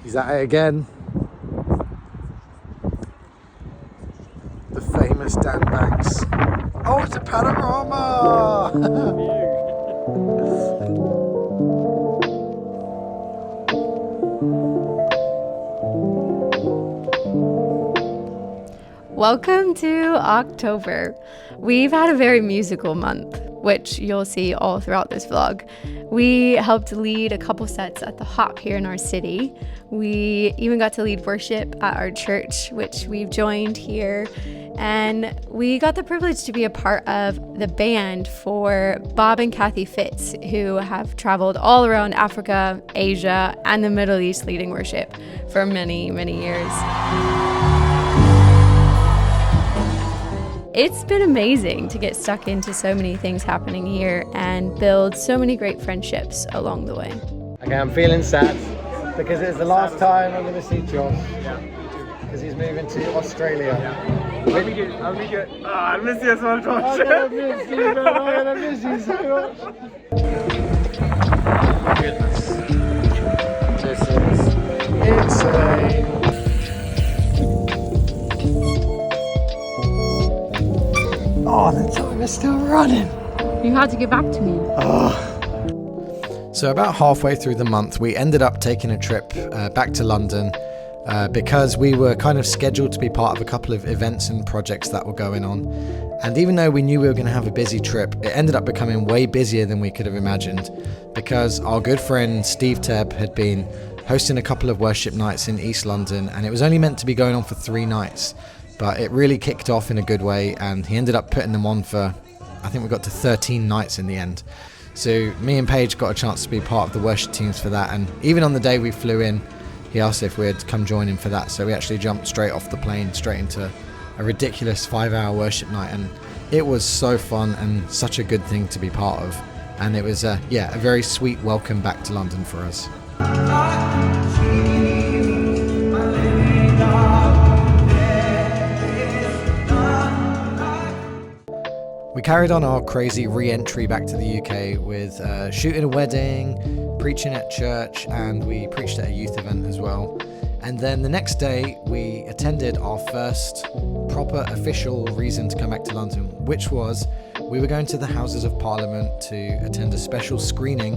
He's at it again. The famous Dan Banks. Oh, it's a panorama! Welcome to October. We've had a very musical month, which you'll see all throughout this vlog. We helped lead a couple sets at the Hop here in our city. We even got to lead worship at our church, which we've joined here. And we got the privilege to be a part of the band for Bob and Kathy Fitz, who have traveled all around Africa, Asia, and the Middle East leading worship for many, many years. It's been amazing to get stuck into so many things happening here and build so many great friendships along the way. Okay, I'm feeling sad because it's the last time I'm going to see Josh. Yeah. Because he's moving to Australia. Yeah. I'll meet you. I miss you so much. I'm going to miss you, man. I'm going to miss you so much. Goodness. This is insane. Oh, the time is still running. You had to get back to me. Oh. So about halfway through the month, we ended up taking a trip back to London because we were kind of scheduled to be part of a couple of events and projects that were going on. And even though we knew we were going to have a busy trip, it ended up becoming way busier than we could have imagined because our good friend Steve Tebb had been hosting a couple of worship nights in East London, and it was only meant to be going on for 3 nights. But it really kicked off in a good way, and he ended up putting them on for, I think we got to 13 nights in the end. So me and Paige got a chance to be part of the worship teams for that, and even on the day we flew in, he asked if we'd come join him for that. So we actually jumped straight off the plane, straight into a ridiculous 5-hour worship night, and it was so fun and such a good thing to be part of. And it was, a very sweet welcome back to London for us. We carried on our crazy re-entry back to the UK with shooting a wedding, preaching at church, and we preached at a youth event as well. And then the next day we attended our first proper official reason to come back to London, which was we were going to the Houses of Parliament to attend a special screening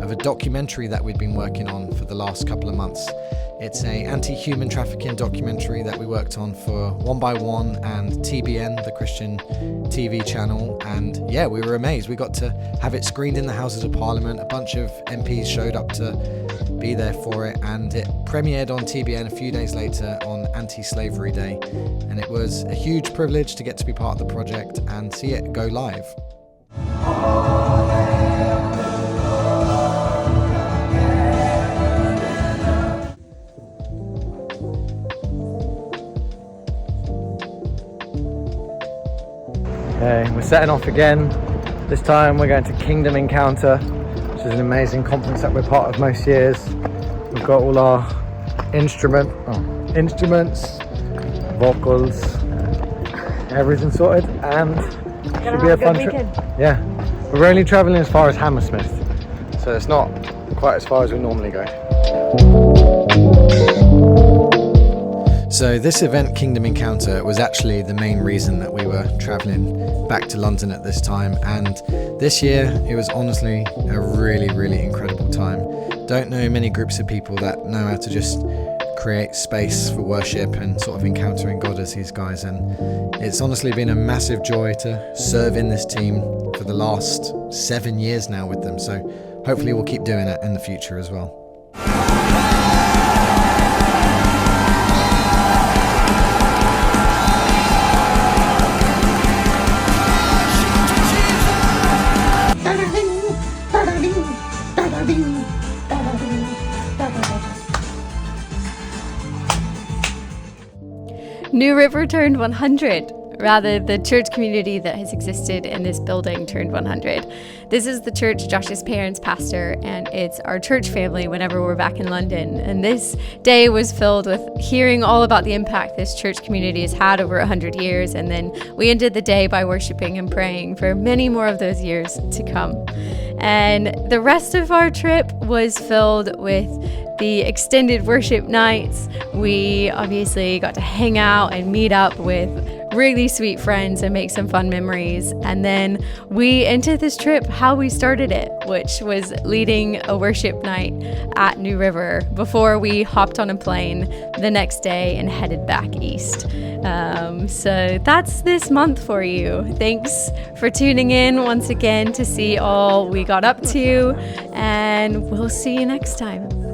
of a documentary that we'd been working on for the last couple of months. It's a anti-human trafficking documentary that we worked on for 1x1 and TBN, the Christian TV channel. And yeah, we were amazed. We got to have it screened in the Houses of Parliament. A bunch of MPs showed up to be there for it, and it premiered on TBN a few days later on Anti-Slavery Day. And it was a huge privilege to get to be part of the project and see it go live. Okay, we're setting off again. This time we're going to Kingdom Encounter, which is an amazing conference that we're part of most years. We've got all our instruments, vocals, everything sorted, and it should be a fun trip. Yeah, we're only travelling as far as Hammersmith, so it's not quite as far as we normally go. So this event, Kingdom Encounter, was actually the main reason that we were travelling back to London at this time, and this year it was honestly a really, really incredible time. Don't know many groups of people that know how to just create space for worship and sort of encountering God as these guys, and it's honestly been a massive joy to serve in this team for the last 7 years now with them, so hopefully we'll keep doing it in the future as well. New River turned 100. rather the church community that has existed in this building turned 100. This is the church Josh's parents pastor, and it's our church family whenever we're back in London. And this day was filled with hearing all about the impact this church community has had over 100 years. And then we ended the day by worshiping and praying for many more of those years to come. And the rest of our trip was filled with the extended worship nights. We obviously got to hang out and meet up with really sweet friends and make some fun memories. And then we ended this trip how we started it, which was leading a worship night at New River before we hopped on a plane the next day and headed back east. So that's this month for you. Thanks for tuning in once again to see all we got up to, and we'll see you next time.